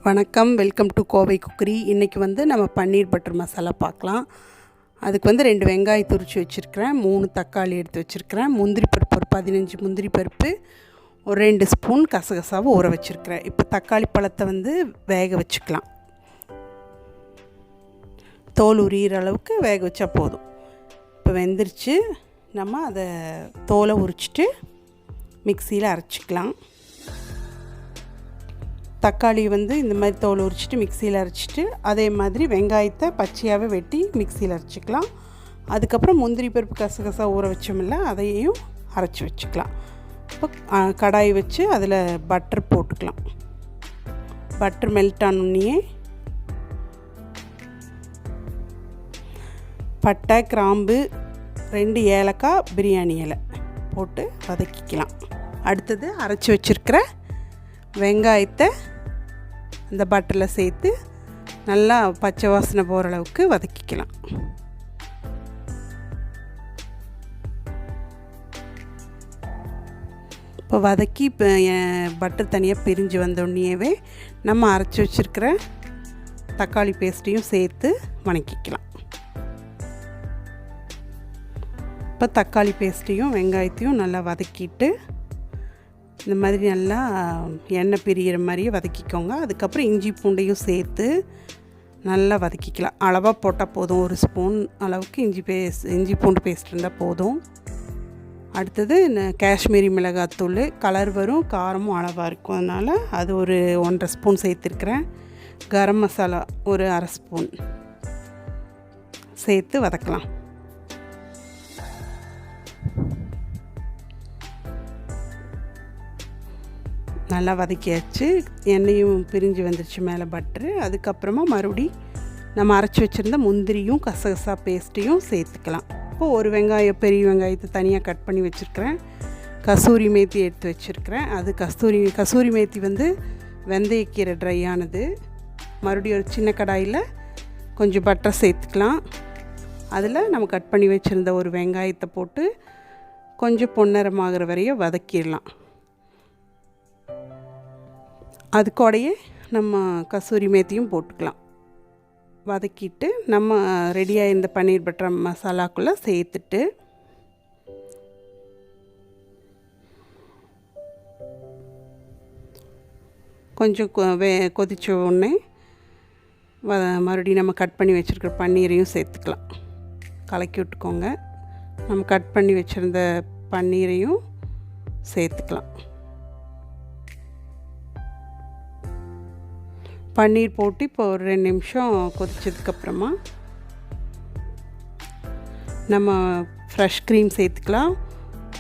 வணக்கம், welcome to Kovai cookery. இன்றைக்கி நம்ம பன்னீர் பட்டர் மசாலா பார்க்கலாம். அதுக்கு 2 வெங்காயம் துரிச்சு வச்சுருக்கிறேன், 3 தக்காளி எடுத்து வச்சுருக்கிறேன், முந்திரி பருப்பு ஒரு 15 முந்திரி பருப்பு, ஒரு 2 ஸ்பூன் கசகசாவை ஊற வச்சுருக்கிறேன். இப்போ தக்காளி பழத்தை வேக வச்சுக்கலாம். தோல் உரிகிற அளவுக்கு வேக வச்சா போதும். இப்போ வெந்துருச்சு. நம்ம அதை தோலை உரிச்சிட்டு மிக்சியில் அரைச்சிக்கலாம். தக்காளி இந்த மாதிரி தோல் உரிச்சிட்டு மிக்சியில் அரைச்சிட்டு, அதே மாதிரி வெங்காயத்தை பச்சையாகவே வெட்டி மிக்சியில் அரைச்சிக்கலாம். அதுக்கப்புறம் முந்திரி பருப்பு கசகசா ஊற வச்சோம்ல, அதையும் அரைச்சி வச்சுக்கலாம். இப்போ கடாய் வச்சு அதில் பட்டர் போட்டுக்கலாம். பட்டர் மெல்ட் ஆனோடனே பட்டை, கிராம்பு, 2 ஏலக்காய், பிரியாணி இலை போட்டு வதக்கிக்கலாம். அடுத்தது அரைச்சி வச்சுருக்கிற வெங்காயத்தை இந்த பட்டரில் சேர்த்து நல்லா பச்சை வாசனை போகிற அளவுக்கு வதக்கிக்கலாம். இப்போ வதக்கி பட்டர் தனியாக பிரிஞ்சு வந்தோடனேவே நம்ம அரைச்சி வச்சுருக்கிற தக்காளி பேஸ்ட்டையும் சேர்த்து வதக்கிக்கலாம். இப்போ தக்காளி பேஸ்ட்டையும் வெங்காயத்தையும் நல்லா வதக்கிட்டு இந்த மாதிரி நல்லா எண்ணெய் பிரிகிற மாதிரியே வதக்கிக்கோங்க. அதுக்கப்புறம் இஞ்சி பூண்டையும் சேர்த்து நல்லா வதக்கிக்கலாம். அளவாக போட்டால் போதும், 1 ஸ்பூன் அளவுக்கு இஞ்சி பூண்டு பேஸ்ட் இருந்தால் போதும். அடுத்தது காஷ்மீரி மிளகாத்தூள், கலர் வரும், காரமும் அளவாக இருக்கும், அதனால் அது ஒரு 1.5 ஸ்பூன் சேர்த்துருக்குறேன். கரம் மசாலா ஒரு 1/2 ஸ்பூன் சேர்த்து வதக்கலாம். நல்லா வதக்கியாச்சு. எண்ணெயும் பிரிஞ்சு வந்துருச்சு மேலே பட்டரு. அதுக்கப்புறமா மறுபடி நம்ம அரைச்சி வச்சுருந்த முந்திரியும் கசகசா பேஸ்ட்டையும் சேர்த்துக்கலாம். இப்போது ஒரு வெங்காயம், பெரிய வெங்காயத்தை தனியாக கட் பண்ணி வச்சுருக்கிறேன். கசூரி மேத்தி எடுத்து வச்சுருக்கிறேன். அது கசூரி மேத்தி வெந்தயக்கீரை ட்ரை ஆனது. மறுபடியும் ஒரு சின்ன கடாயில் கொஞ்சம் பட்டர் சேர்த்துக்கலாம். அதில் நம்ம கட் பண்ணி வச்சுருந்த ஒரு வெங்காயத்தை போட்டு கொஞ்சம் பொன்னிறமாகிற வரையும் வதக்கிடலாம். அது கூடயே நம்ம கசூரி மேத்தியும் போட்டுக்கலாம். வதக்கிட்டு நம்ம ரெடியாக இந்த பன்னீர் பட்டர் மசாலாக்குள்ளே சேர்த்துட்டு கொஞ்சம் கொதிச்ச உடனே மறுபடியும் நம்ம கட் பண்ணி வச்சுருக்கிற பன்னீரையும் சேர்த்துக்கலாம். கலக்கி விட்டுக்கோங்க. நம்ம கட் பண்ணி வச்சுருந்த பன்னீரையும் சேர்த்துக்கலாம். பன்னீர் போட்டு இப்போ ஒரு 2 நிமிஷம் கொதிச்சதுக்கப்புறமா நம்ம ஃப்ரெஷ் க்ரீம் சேர்த்துக்கலாம்.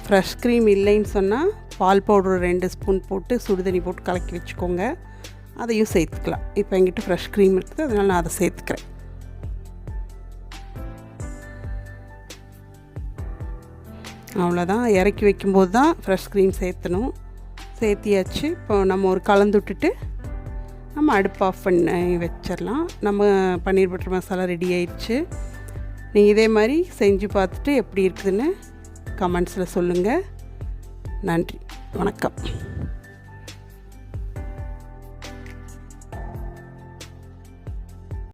ஃப்ரெஷ் க்ரீம் இல்லைன்னு சொன்னால் பால் பவுடர் 2 ஸ்பூன் போட்டு சுடுதண்ணி போட்டு கலக்கி வச்சுக்கோங்க. அதையும் சேர்த்துக்கலாம். இப்போ என்கிட்ட ஃப்ரெஷ் க்ரீம் இருக்குது, அதனால் நான் அதை சேர்த்துக்கிறேன். அவ்வளோதான். இறக்கி வைக்கும்போது தான் ஃப்ரெஷ் க்ரீம் சேர்த்தணும். சேர்த்தியாச்சு. இப்போ நம்ம ஒரு கலந்து விட்டுட்டு நம்ம அடுப்பு ஆஃப் பண்ணி வச்சிடலாம். நம்ம பன்னீர் பட்டர் மசாலா ரெடி ஆயிடுச்சு. நீங்கள் இதே மாதிரி செஞ்சு பார்த்துட்டு எப்படி இருக்குதுன்னு கமெண்ட்ஸில் சொல்லுங்கள். நன்றி, வணக்கம்.